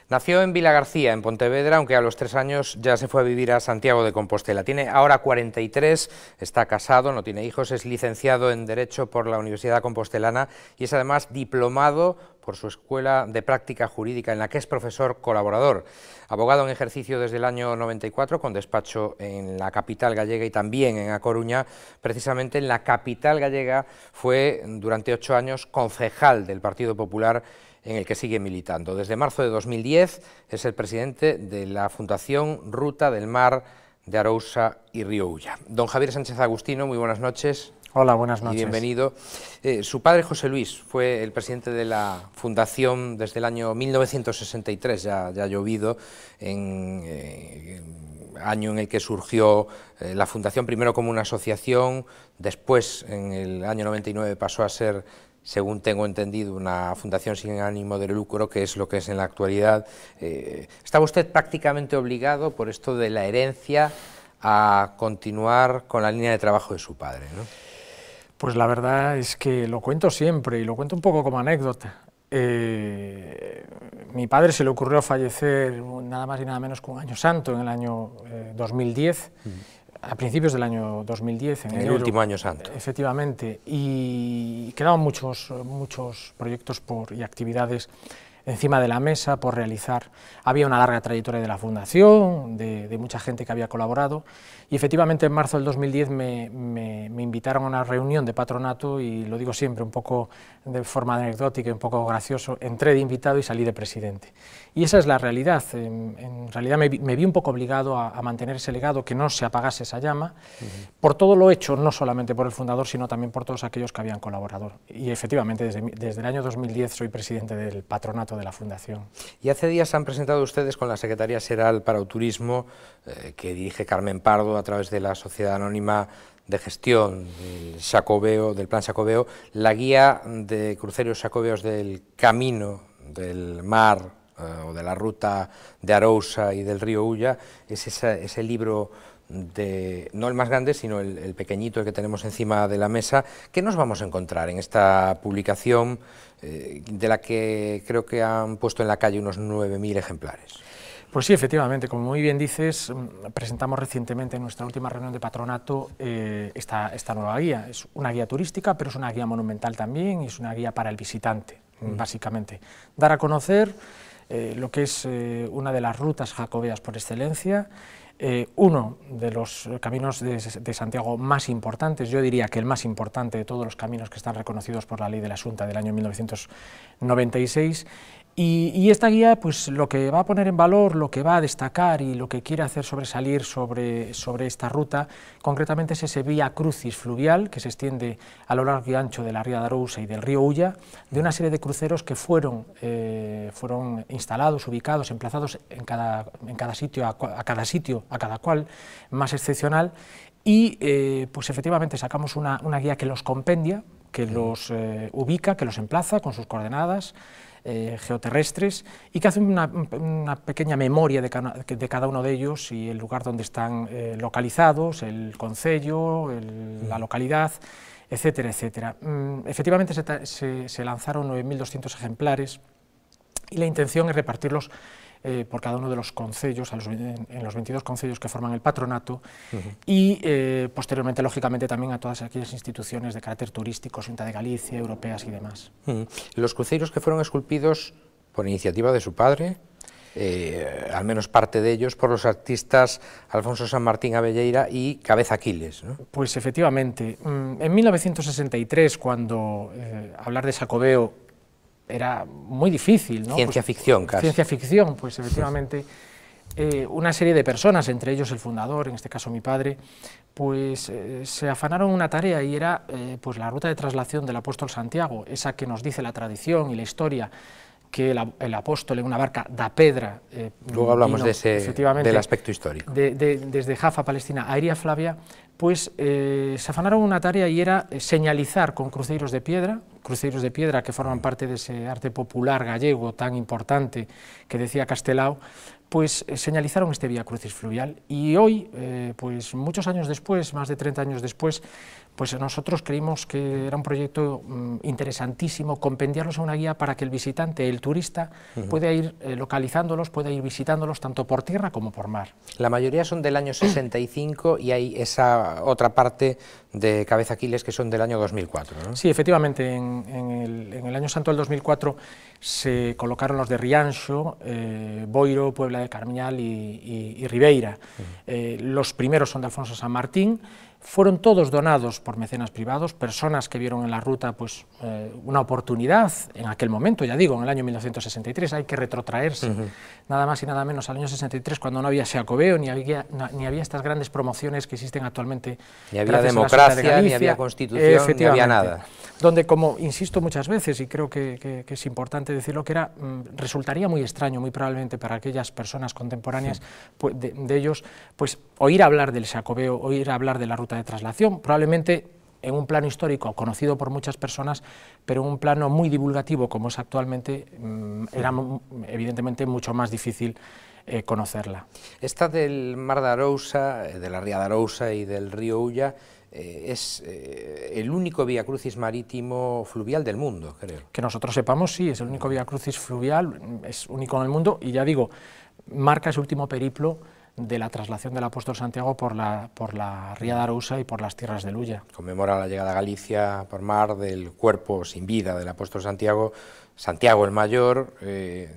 Nació en Vilagarcía, en Pontevedra, aunque a los 3 años ya se fue a vivir a Santiago de Compostela. Tiene ahora 43, está casado, no tiene hijos, es licenciado en Derecho por la Universidad Compostelana y es además diplomado por su Escuela de Práctica Jurídica, en la que es profesor colaborador. Abogado en ejercicio desde el año 94, con despacho en la capital gallega y también en A Coruña. Precisamente en la capital gallega fue durante 8 años concejal del Partido Popular, en el que sigue militando. Desde marzo de 2010 es el presidente de la Fundación Ruta del Mar de Arousa y Río Ulla. Don Javier Sánchez Agustino, muy buenas noches. Hola, buenas noches. Y bienvenido. Su padre, José Luis, fue el presidente de la Fundación desde el año 1963, ya llovido, año en el que surgió la Fundación, primero como una asociación, después en el año 99 pasó a ser, según tengo entendido, una fundación sin ánimo de lucro, que es lo que es en la actualidad. ¿Estaba usted prácticamente obligado, por esto de la herencia, a continuar con la línea de trabajo de su padre, ¿no? Pues la verdad es que lo cuento siempre y lo cuento un poco como anécdota. Mi padre se le ocurrió fallecer nada más y nada menos que un año santo, en el año 2010, a principios del año 2010, en el último año santo. Efectivamente, y quedaban muchos proyectos y actividades encima de la mesa por realizar. Había una larga trayectoria de la Fundación, de mucha gente que había colaborado, y efectivamente en marzo del 2010 me invitaron a una reunión de patronato, y lo digo siempre un poco de forma anecdótica y un poco gracioso, entré de invitado y salí de presidente. Y esa es la realidad. En realidad me vi un poco obligado a mantener ese legado, que no se apagase esa llama, por todo lo hecho, no solamente por el fundador, sino también por todos aquellos que habían colaborado. Y efectivamente desde el año 2010 soy presidente del patronato de la Fundación. Y hace días han presentado ustedes con la Secretaría Xeral para o Turismo, que dirige Carmen Pardo a través de la Sociedad Anónima de Gestión del Xacobeo, del Plan Xacobeo, la guía de cruceros xacobeos del Camino del Mar o de la Ruta de Arousa y del Río Ulla. Es ese libro, no el más grande, sino el pequeñito, el que tenemos encima de la mesa. ¿Qué nos vamos a encontrar en esta publicación, de la que creo que han puesto en la calle unos 9.000 ejemplares? Pues sí, efectivamente, como muy bien dices, presentamos recientemente en nuestra última reunión de patronato esta nueva guía. Es una guía turística, pero es una guía monumental también, y es una guía para el visitante, básicamente. Dar a conocer lo que es una de las rutas jacobeas por excelencia, uno de los caminos de Santiago más importantes, yo diría que el más importante de todos los caminos que están reconocidos por la Ley de la Xunta del año 1996, y esta guía, pues lo que va a poner en valor, lo que va a destacar y lo que quiere hacer sobresalir sobre esta ruta, concretamente es ese vía crucis fluvial que se extiende a lo largo y ancho de la ría de Arousa y del río Ulla, de una serie de cruceros que fueron instalados, ubicados, emplazados en cada sitio, a cada cual más excepcional, y pues efectivamente sacamos una guía que los compendia, que los ubica, que los emplaza con sus coordenadas geoterrestres, y que hace una pequeña memoria de cada uno de ellos y el lugar donde están localizados, el concello, la localidad, etcétera, etcétera. Efectivamente se lanzaron 9.200 ejemplares, y la intención es repartirlos por cada uno de los concellos, en los 22 concellos que forman el patronato, y posteriormente, lógicamente, también a todas aquellas instituciones de carácter turístico, Xunta de Galicia, europeas y demás. Los cruceros que fueron esculpidos por iniciativa de su padre, al menos parte de ellos, por los artistas Alfonso San Martín Abelleira y Cabeza Aquiles, ¿no? Pues efectivamente, en 1963, cuando hablar de Xacobeo era muy difícil, ¿no? Ciencia ficción, casi. Ciencia ficción, pues efectivamente, una serie de personas, entre ellos el fundador, en este caso mi padre, pues se afanaron una tarea, y era pues la ruta de traslación del apóstol Santiago, esa que nos dice la tradición y la historia, que el apóstol en una barca da pedra. Luego hablamos del aspecto histórico. Desde Jaffa, Palestina, a Iria Flavia, pues se afanaron una tarea, y era señalizar con cruceiros de piedra que forman parte de ese arte popular gallego tan importante que decía Castelao, pues señalizaron este Vía Crucis fluvial. Y hoy, pues muchos años después, más de 30 años después, Pues nosotros creímos que era un proyecto interesantísimo, compendiarlos a una guía para que el visitante, el turista, pueda ir localizándolos, pueda ir visitándolos tanto por tierra como por mar. La mayoría son del año 65 y hay esa otra parte de Cabeza Aquiles que son del año 2004, ¿no? Sí, efectivamente, en el año santo del 2004 se colocaron los de Rianxo, Boiro, Puebla de Carmiñal y Ribeira. Los primeros son de Alfonso San Martín. Fueron todos donados por mecenas privados, personas que vieron en la ruta pues, una oportunidad en aquel momento, ya digo, en el año 1963, hay que retrotraerse nada más y nada menos al año 63, cuando no había Xacobeo, ni había estas grandes promociones que existen actualmente. Ni había democracia, ni había constitución, ni había nada. Donde, como insisto muchas veces, y creo que es importante decirlo, que resultaría muy extraño, muy probablemente para aquellas personas contemporáneas pues, de ellos, pues oír hablar del Xacobeo, oír hablar de la ruta de traslación, probablemente en un plano histórico conocido por muchas personas, pero en un plano muy divulgativo como es actualmente, era evidentemente mucho más difícil conocerla. Esta del Mar de Arousa, de la Ría de Arousa y del río Ulla, es el único viacrucis marítimo fluvial del mundo, creo. Que nosotros sepamos, sí, es el único viacrucis fluvial, es único en el mundo, y ya digo, marca ese último periplo de la traslación del apóstol Santiago por la Ría de Arousa y por las tierras del Ulla. Conmemora la llegada a Galicia por mar del cuerpo sin vida del apóstol Santiago, Santiago el Mayor,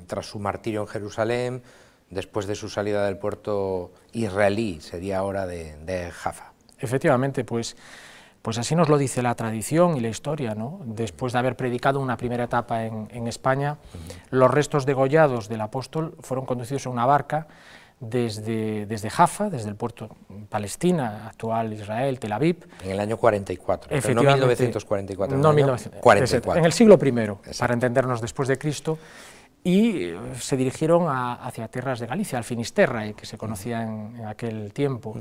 tras su martirio en Jerusalén, después de su salida del puerto israelí, sería ahora de Jaffa. Efectivamente, pues así nos lo dice la tradición y la historia, ¿no? Después de haber predicado una primera etapa en España, los restos degollados del apóstol fueron conducidos en una barca desde Jaffa, desde el puerto Palestina, actual Israel, Tel Aviv. En el año 44, pero no 1944, no 1944. En el siglo I, para entendernos, después de Cristo, y se dirigieron hacia tierras de Galicia, al Finisterrae, que se conocía en aquel tiempo,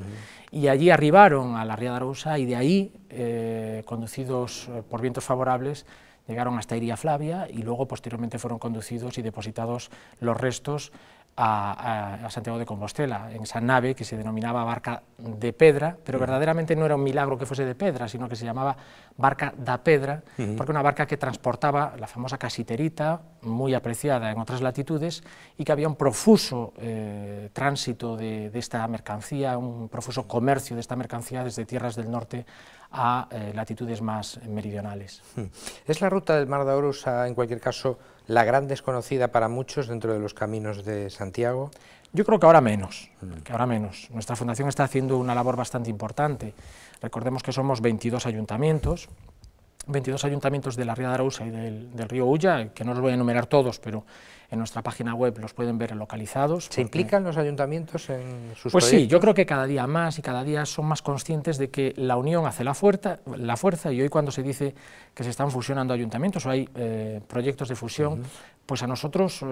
y allí arribaron a la Ría de Arousa y de ahí, conducidos por vientos favorables, llegaron hasta Iria Flavia y luego posteriormente fueron conducidos y depositados los restos a Santiago de Compostela, en esa nave que se denominaba barca de pedra, pero verdaderamente no era un milagro que fuese de pedra, sino que se llamaba barca da pedra, porque una barca que transportaba la famosa casiterita, muy apreciada en otras latitudes, y que había un profuso tránsito de esta mercancía, un profuso comercio de esta mercancía desde tierras del norte a latitudes más meridionales. ¿Es la ruta del Mar de Arousa, en cualquier caso, la gran desconocida para muchos dentro de los caminos de Santiago? Yo creo que ahora menos, Nuestra fundación está haciendo una labor bastante importante. Recordemos que somos 22 ayuntamientos de la Ría de Arousa y del río Ulla, que no los voy a enumerar todos, pero en nuestra página web los pueden ver localizados. ¿Se implican los ayuntamientos en sus Pues proyectos? Sí, yo creo que cada día más y cada día son más conscientes de que la unión hace la fuerza, y hoy cuando se dice que se están fusionando ayuntamientos o hay proyectos de fusión, pues a nosotros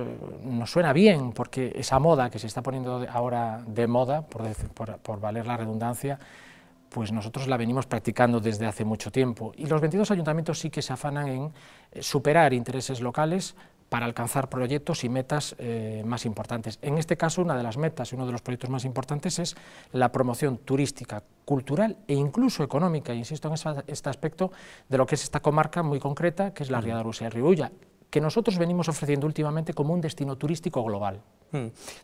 nos suena bien, porque esa moda que se está poniendo ahora de moda, por valer la redundancia, pues nosotros la venimos practicando desde hace mucho tiempo, y los 22 ayuntamientos sí que se afanan en superar intereses locales para alcanzar proyectos y metas más importantes. En este caso, una de las metas y uno de los proyectos más importantes es la promoción turística, cultural e incluso económica, insisto en este aspecto, de lo que es esta comarca muy concreta, que es la Ría de Arousa y el río Ulla, que nosotros venimos ofreciendo últimamente como un destino turístico global.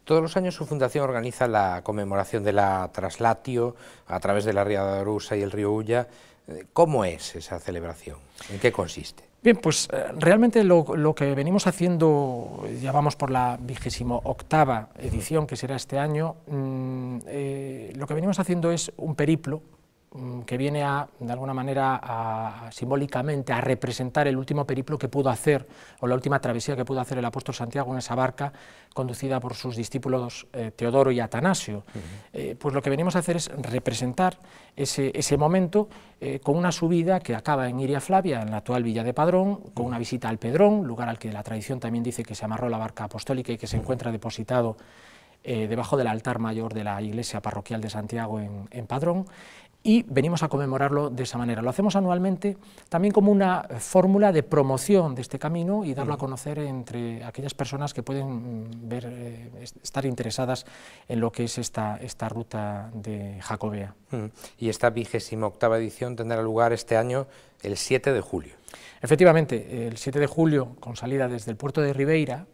Todos los años su fundación organiza la conmemoración de la Traslatio a través de la Ría de Arousa y el río Ulla. ¿Cómo es esa celebración? ¿En qué consiste? Bien, pues realmente lo que venimos haciendo, ya vamos por la 28ª edición, que será este año, lo que venimos haciendo es un periplo que viene de alguna manera, simbólicamente, a representar el último periplo que pudo hacer, o la última travesía que pudo hacer el apóstol Santiago en esa barca, conducida por sus discípulos Teodoro y Atanasio. Pues lo que venimos a hacer es representar ese momento con una subida que acaba en Iria Flavia, en la actual villa de Padrón, con una visita al Pedrón, lugar al que la tradición también dice que se amarró la barca apostólica y que se encuentra depositado debajo del altar mayor de la iglesia parroquial de Santiago en Padrón, y venimos a conmemorarlo de esa manera. Lo hacemos anualmente también como una fórmula de promoción de este camino y darlo a conocer entre aquellas personas que pueden estar interesadas en lo que es esta ruta de Jacobea. Y esta 28ª edición tendrá lugar este año el 7 de julio. Efectivamente, el 7 de julio, con salida desde el puerto de Ribeira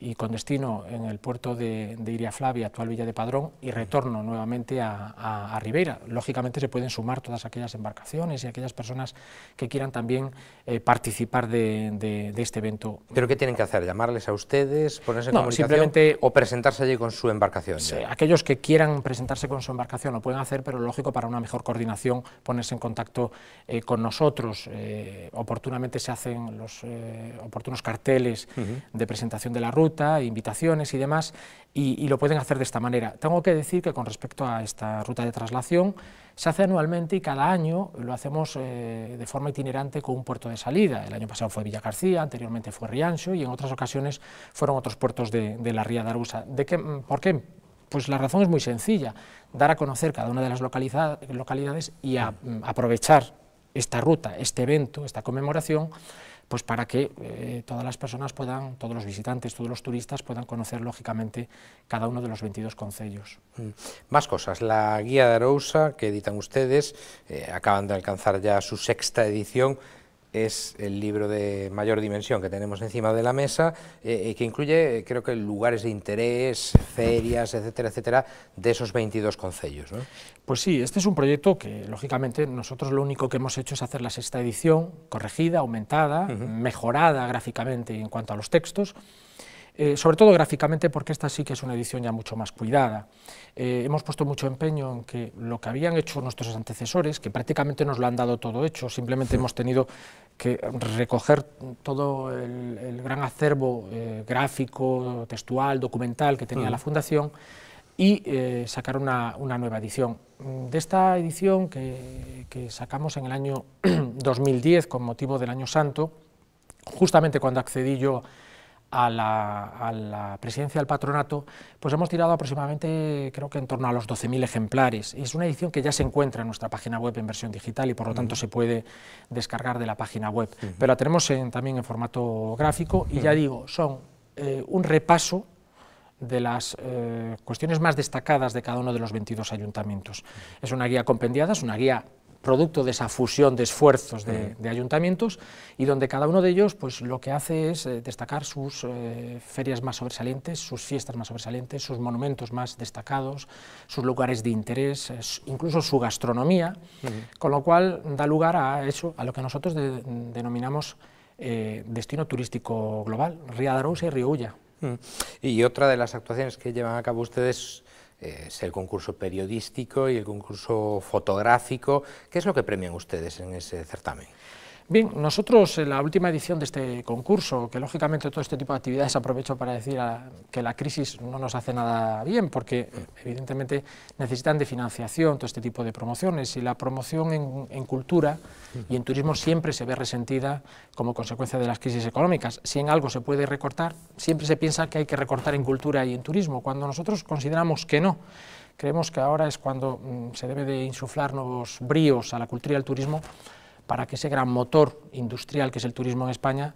y con destino en el puerto de Iria Flavia, actual Villa de Padrón, y retorno nuevamente a Ribeira. Lógicamente se pueden sumar todas aquellas embarcaciones y aquellas personas que quieran también participar de este evento. ¿Pero qué tienen que hacer? ¿Llamarles a ustedes, ponerse en No, comunicación simplemente, o presentarse allí con su embarcación? Sí, aquellos que quieran presentarse con su embarcación lo pueden hacer, pero lógico, para una mejor coordinación, ponerse en contacto con nosotros. Oportunamente se hacen los oportunos carteles de presentación de la ruta, invitaciones y demás, y lo pueden hacer de esta manera. Tengo que decir que con respecto a esta ruta de traslación, se hace anualmente y cada año lo hacemos de forma itinerante con un puerto de salida. El año pasado fue Villagarcía, anteriormente fue Rianxo y en otras ocasiones fueron otros puertos de la Ría de Arousa. ¿Por qué? Pues la razón es muy sencilla: dar a conocer cada una de las localidades y aprovechar esta ruta, este evento, esta conmemoración, pues para que todas las personas puedan, todos los visitantes, todos los turistas puedan conocer lógicamente cada uno de los 22 concellos. Más cosas, la guía de Arousa que editan ustedes, acaban de alcanzar ya su 6ª edición, es el libro de mayor dimensión que tenemos encima de la mesa, que incluye, creo que, lugares de interés, ferias, etcétera, etcétera, de esos 22 concellos, ¿no? Pues sí, este es un proyecto que, lógicamente, nosotros lo único que hemos hecho es hacer la 6ª edición, corregida, aumentada, mejorada gráficamente en cuanto a los textos, sobre todo gráficamente, porque esta sí que es una edición ya mucho más cuidada. Hemos puesto mucho empeño en que lo que habían hecho nuestros antecesores, que prácticamente nos lo han dado todo hecho, simplemente hemos tenido que recoger todo el gran acervo gráfico, textual, documental que tenía la Fundación y sacar una nueva edición. De esta edición que sacamos en el año 2010 con motivo del Año Santo, justamente cuando accedí yo a la presidencia del patronato, pues hemos tirado aproximadamente, creo que en torno a los 12.000 ejemplares. Y es una edición que ya se encuentra en nuestra página web en versión digital y por lo tanto se puede descargar de la página web. Pero la tenemos también en formato gráfico y ya digo, son un repaso de las cuestiones más destacadas de cada uno de los 22 ayuntamientos. Es una guía compendiada, es una guía producto de esa fusión de esfuerzos de ayuntamientos y donde cada uno de ellos pues lo que hace es destacar sus ferias más sobresalientes, sus fiestas más sobresalientes, sus monumentos más destacados, sus lugares de interés, incluso su gastronomía, con lo cual da lugar a eso, a lo que nosotros denominamos destino turístico global, Ría de Arousa y Río Ulla. Y otra de las actuaciones que llevan a cabo ustedes es el concurso periodístico y el concurso fotográfico. ¿Qué es lo que premian ustedes en ese certamen? Bien, nosotros en la última edición de este concurso, que lógicamente todo este tipo de actividades aprovecho para decir que la crisis no nos hace nada bien, porque evidentemente necesitan de financiación todo este tipo de promociones, y la promoción en cultura y en turismo siempre se ve resentida como consecuencia de las crisis económicas. Si en algo se puede recortar, siempre se piensa que hay que recortar en cultura y en turismo, cuando nosotros consideramos que no. Creemos que ahora es cuando se debe de insuflar nuevos bríos a la cultura y al turismo, para que ese gran motor industrial que es el turismo en España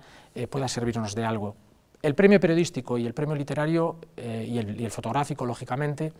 pueda servirnos de algo. El premio periodístico y el premio literario y el fotográfico, lógicamente,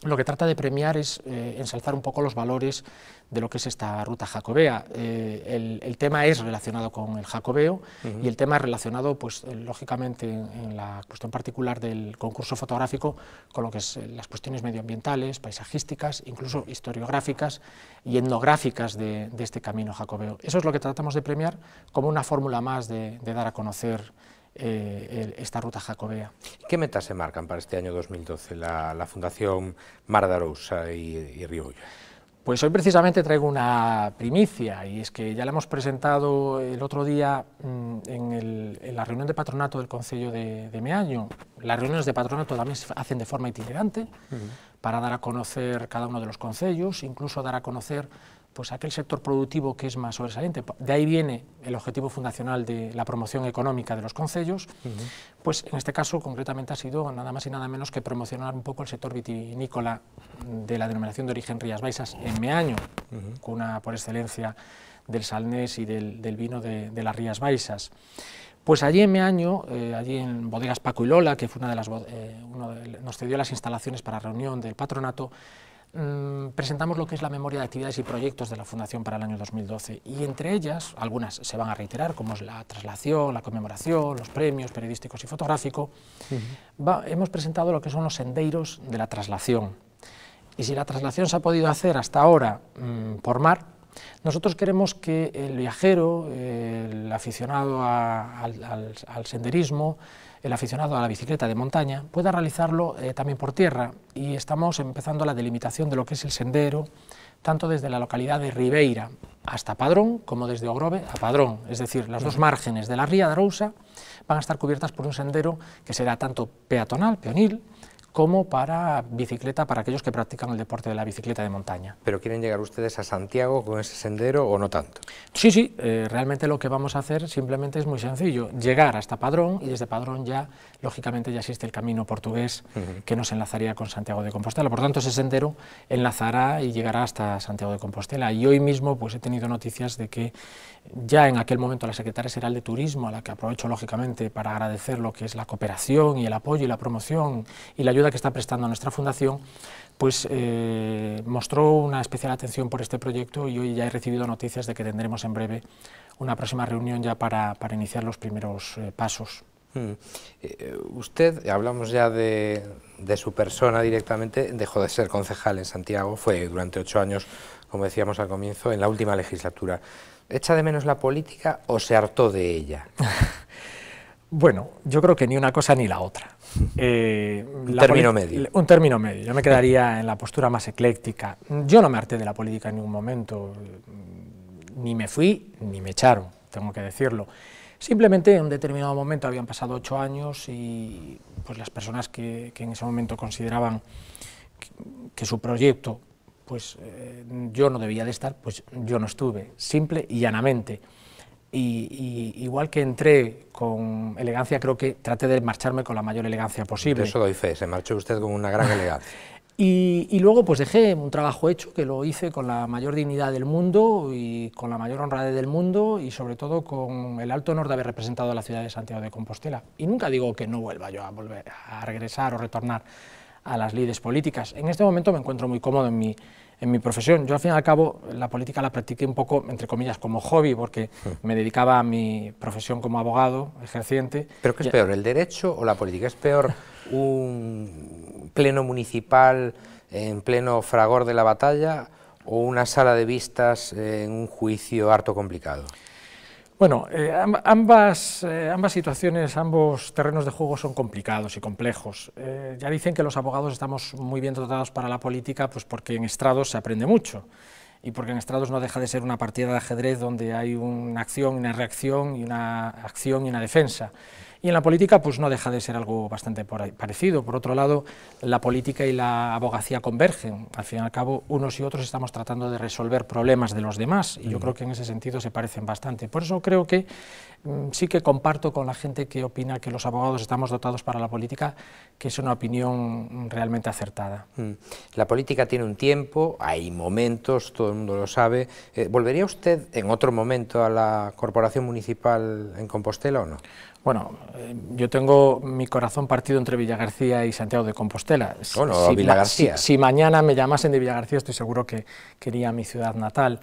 lo que trata de premiar es ensalzar un poco los valores de lo que es esta ruta jacobea. El tema es relacionado con el jacobeo y el tema es relacionado, pues, lógicamente, en la cuestión particular del concurso fotográfico, con lo que es las cuestiones medioambientales, paisajísticas, incluso historiográficas y etnográficas de este camino jacobeo. Eso es lo que tratamos de premiar como una fórmula más de dar a conocer esta ruta jacobea. ¿Qué metas se marcan para este año 2012 la Fundación Mar de Arousa y Río Ulla? Pues hoy precisamente traigo una primicia, y es que ya la hemos presentado el otro día en la reunión de patronato del Concello de Meaño. Las reuniones de patronato también se hacen de forma itinerante para dar a conocer cada uno de los concellos, incluso dar a conocer pues aquel sector productivo que es más sobresaliente. De ahí viene el objetivo fundacional de la promoción económica de los concellos, pues en este caso concretamente ha sido nada más y nada menos que promocionar un poco el sector vitivinícola de la denominación de origen Rías Baixas en Meaño, cuna por excelencia del Salnés y del vino de las Rías Baixas. Pues allí en Meaño, allí en Bodegas Paco y Lola, que fue nos cedió las instalaciones para reunión del patronato, presentamos lo que es la memoria de actividades y proyectos de la Fundación para el año 2012, y entre ellas, algunas se van a reiterar, como es la traslación, la conmemoración, los premios periodísticos y fotográficos. Hemos presentado lo que son los senderos de la traslación, y si la traslación se ha podido hacer hasta ahora por mar, nosotros queremos que el viajero, el aficionado al senderismo, el aficionado a la bicicleta de montaña, pueda realizarlo también por tierra, y estamos empezando la delimitación de lo que es el sendero, tanto desde la localidad de Ribeira hasta Padrón, como desde Ogrove a Padrón, es decir, las dos márgenes de la ría de Arousa van a estar cubiertas por un sendero que será tanto peatonal, peonil, como para bicicleta, para aquellos que practican el deporte de la bicicleta de montaña. ¿Pero quieren llegar ustedes a Santiago con ese sendero o no tanto? Sí, sí, realmente lo que vamos a hacer simplemente es muy sencillo, llegar hasta Padrón, y desde Padrón ya, lógicamente, ya existe el camino portugués que nos enlazaría con Santiago de Compostela. Por tanto, ese sendero enlazará y llegará hasta Santiago de Compostela. Y hoy mismo pues he tenido noticias de que ya en aquel momento la Secretaria General de Turismo, a la que aprovecho lógicamente para agradecer lo que es la cooperación y el apoyo y la promoción y la ayuda que está prestando a nuestra fundación, pues mostró una especial atención por este proyecto, y hoy ya he recibido noticias de que tendremos en breve una próxima reunión ya para iniciar los primeros pasos. Usted, hablamos ya de su persona directamente, dejó de ser concejal en Santiago, fue durante 8 años, como decíamos al comienzo, en la última legislatura. ¿Echa de menos la política o se hartó de ella? Bueno, yo creo que ni una cosa ni la otra. Un término medio. Un término medio. Yo me quedaría en la postura más ecléctica. Yo no me harté de la política en ningún momento, ni me fui ni me echaron, tengo que decirlo. Simplemente en un determinado momento habían pasado 8 años y pues las personas que en ese momento consideraban que su proyecto, pues yo no debía de estar, pues yo no estuve, simple y llanamente. Y igual que entré con elegancia, creo que traté de marcharme con la mayor elegancia posible. De eso doy fe, se marchó usted con una gran elegancia. Y luego pues dejé un trabajo hecho, que lo hice con la mayor dignidad del mundo y con la mayor honradez del mundo, y sobre todo con el alto honor de haber representado a la ciudad de Santiago de Compostela. Y nunca digo que no vuelva yo a regresar o retornar a las lides políticas. En este momento me encuentro muy cómodo en mi profesión. Yo, al fin y al cabo, la política la practiqué un poco, entre comillas, como hobby, porque me dedicaba a mi profesión como abogado ejerciente. ¿Pero qué es peor, el derecho o la política? ¿Es peor un pleno municipal en pleno fragor de la batalla o una sala de vistas en un juicio harto complicado? Bueno, ambas situaciones, ambos terrenos de juego son complicados y complejos. Ya dicen que los abogados estamos muy bien dotados para la política, pues porque en estrados se aprende mucho, y porque en estrados no deja de ser una partida de ajedrez donde hay una acción, una reacción, y una acción y una defensa. Y en la política pues no deja de ser algo bastante parecido. Por otro lado, la política y la abogacía convergen. Al fin y al cabo, unos y otros estamos tratando de resolver problemas de los demás, y yo creo que en ese sentido se parecen bastante. Por eso creo que sí que comparto con la gente que opina que los abogados estamos dotados para la política, que es una opinión realmente acertada. La política tiene un tiempo, hay momentos, todo el mundo lo sabe. ¿Volvería usted en otro momento a la Corporación Municipal en Compostela o no? Bueno, yo tengo mi corazón partido entre Villagarcía y Santiago de Compostela. Bueno, Villagarcía. Si mañana me llamasen de Villagarcía, estoy seguro que quería mi ciudad natal,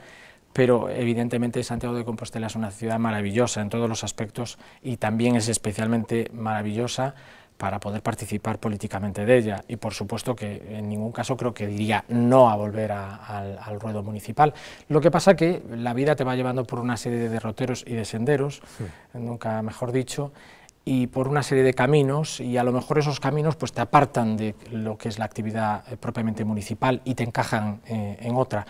pero evidentemente Santiago de Compostela es una ciudad maravillosa en todos los aspectos, y también es especialmente maravillosa para poder participar políticamente de ella, y por supuesto que en ningún caso creo que diría no a volver al ruedo municipal. Lo que pasa que la vida te va llevando por una serie de derroteros y de senderos, nunca mejor dicho, y por una serie de caminos, y a lo mejor esos caminos pues te apartan de lo que es la actividad propiamente municipal y te encajan en otra.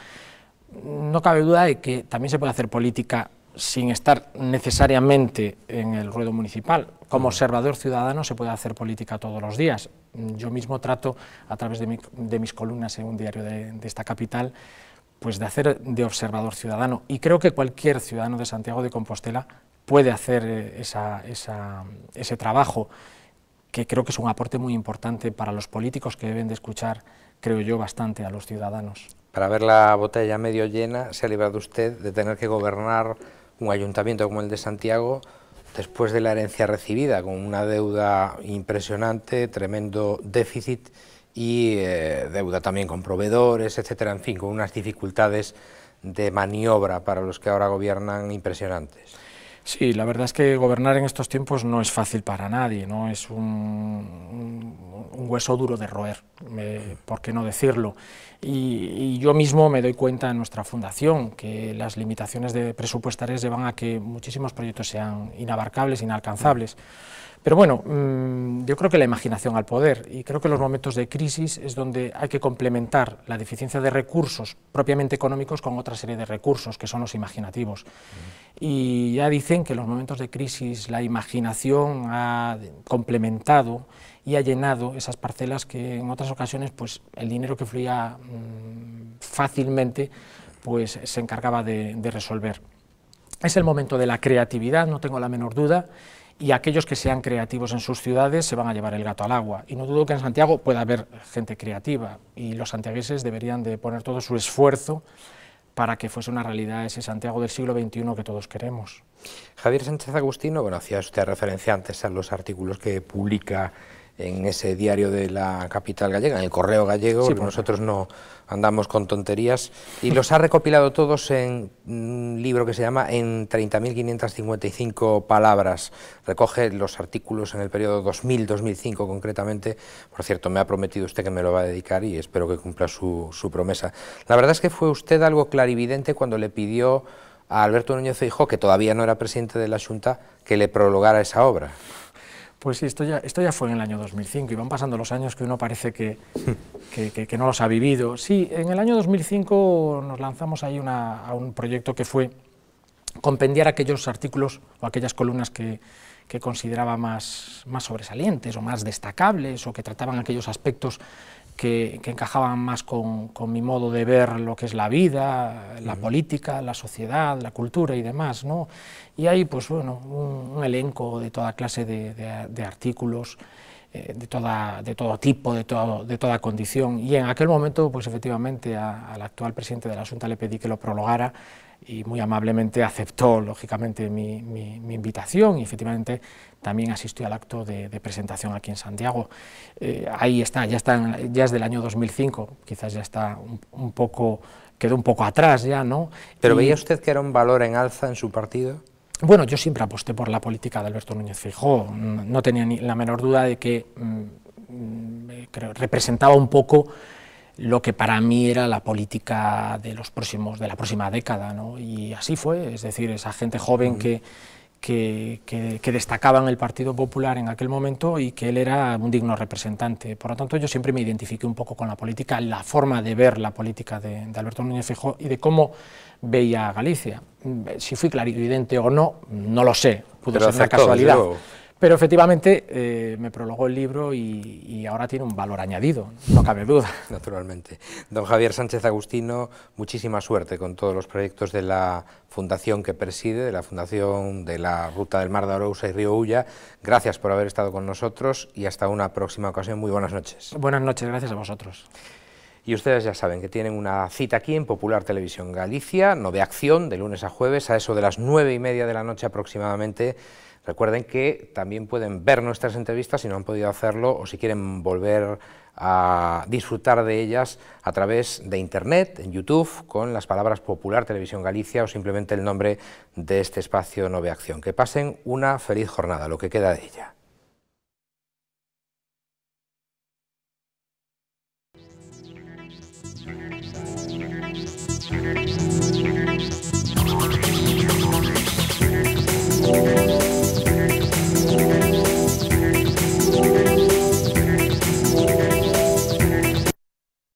No cabe duda de que también se puede hacer política sin estar necesariamente en el ruedo municipal. Como observador ciudadano se puede hacer política todos los días. Yo mismo trato, a través de mis columnas en un diario de esta capital, pues de hacer de observador ciudadano, y creo que cualquier ciudadano de Santiago de Compostela puede hacer ese trabajo, que creo que es un aporte muy importante para los políticos, que deben de escuchar, creo yo, bastante a los ciudadanos. Para ver la botella medio llena, se ha librado usted de tener que gobernar un ayuntamiento como el de Santiago después de la herencia recibida, con una deuda impresionante, tremendo déficit y deuda también con proveedores, etcétera, en fin, con unas dificultades de maniobra para los que ahora gobiernan impresionantes. Sí, la verdad es que gobernar en estos tiempos no es fácil para nadie, ¿no? Es un hueso duro de roer, por qué no decirlo. Y yo mismo me doy cuenta en nuestra fundación que las limitaciones presupuestarias llevan a que muchísimos proyectos sean inabarcables, inalcanzables. Pero bueno, yo creo que la imaginación al poder, y creo que en los momentos de crisis es donde hay que complementar la deficiencia de recursos propiamente económicos con otra serie de recursos, que son los imaginativos. Y ya dicen que en los momentos de crisis la imaginación ha complementado y ha llenado esas parcelas que en otras ocasiones pues, el dinero que fluía fácilmente pues, se encargaba de resolver. Es el momento de la creatividad, no tengo la menor duda, y aquellos que sean creativos en sus ciudades se van a llevar el gato al agua. Y no dudo que en Santiago pueda haber gente creativa, y los santiagueses deberían de poner todo su esfuerzo para que fuese una realidad ese Santiago del siglo XXI que todos queremos. Javier Sánchez Agustino, bueno, hacía usted referencia antes a los artículos que publica en ese diario de la capital gallega, en el Correo Gallego, sí, nosotros no andamos con tonterías, y los ha recopilado todos en un libro que se llama En 30.555 palabras. Recoge los artículos en el periodo 2000-2005 concretamente. Por cierto, me ha prometido usted que me lo va a dedicar y espero que cumpla su promesa. La verdad es que fue usted algo clarividente cuando le pidió a Alberto Núñez Feijóo, que todavía no era presidente de la Xunta, que le prolongara esa obra. Pues sí, esto ya fue en el año 2005, y van pasando los años que uno parece que no los ha vivido. Sí, en el año 2005 nos lanzamos ahí a un proyecto que fue compendiar aquellos artículos o aquellas columnas que consideraba más sobresalientes o más destacables, o que trataban aquellos aspectos que encajaban más con mi modo de ver lo que es la vida, la política, la sociedad, la cultura y demás, ¿no? Y ahí, pues bueno, un elenco de toda clase de artículos, de todo tipo, de toda condición, y en aquel momento, pues efectivamente, al actual presidente de la Xunta le pedí que lo prolongara, y muy amablemente aceptó, lógicamente, mi invitación, y efectivamente también asistió al acto de presentación aquí en Santiago. Ahí está, ya es del año 2005, quizás ya está quedó un poco atrás ya, ¿no? ¿Pero veía usted que era un valor en alza en su partido? Bueno, yo siempre aposté por la política de Alberto Núñez Feijóo, no tenía ni la menor duda de que representaba un poco lo que para mí era la política de la próxima década, ¿no? Y así fue, es decir, esa gente joven que destacaba en el Partido Popular en aquel momento, y que él era un digno representante. Por lo tanto, yo siempre me identifiqué un poco con la política, la forma de ver la política de Alberto Núñez Feijóo y de cómo veía a Galicia. Si fui clarividente o no, no lo sé, pudo ser una casualidad. Pero efectivamente me prologó el libro y ahora tiene un valor añadido, no cabe duda. Naturalmente. Don Javier Sánchez Agustino, muchísima suerte con todos los proyectos de la fundación que preside, de la fundación de la Ruta del Mar de Arousa y Río Ulla. Gracias por haber estado con nosotros y hasta una próxima ocasión. Muy buenas noches. Buenas noches, gracias a vosotros. Y ustedes ya saben que tienen una cita aquí en Popular Televisión Galicia, Noveacción, de lunes a jueves, a eso de las 9:30 de la noche aproximadamente. Recuerden que también pueden ver nuestras entrevistas si no han podido hacerlo, o si quieren volver a disfrutar de ellas a través de internet, en YouTube, con las palabras Popular Televisión Galicia o simplemente el nombre de este espacio Noveacción. Que pasen una feliz jornada, lo que queda de ella.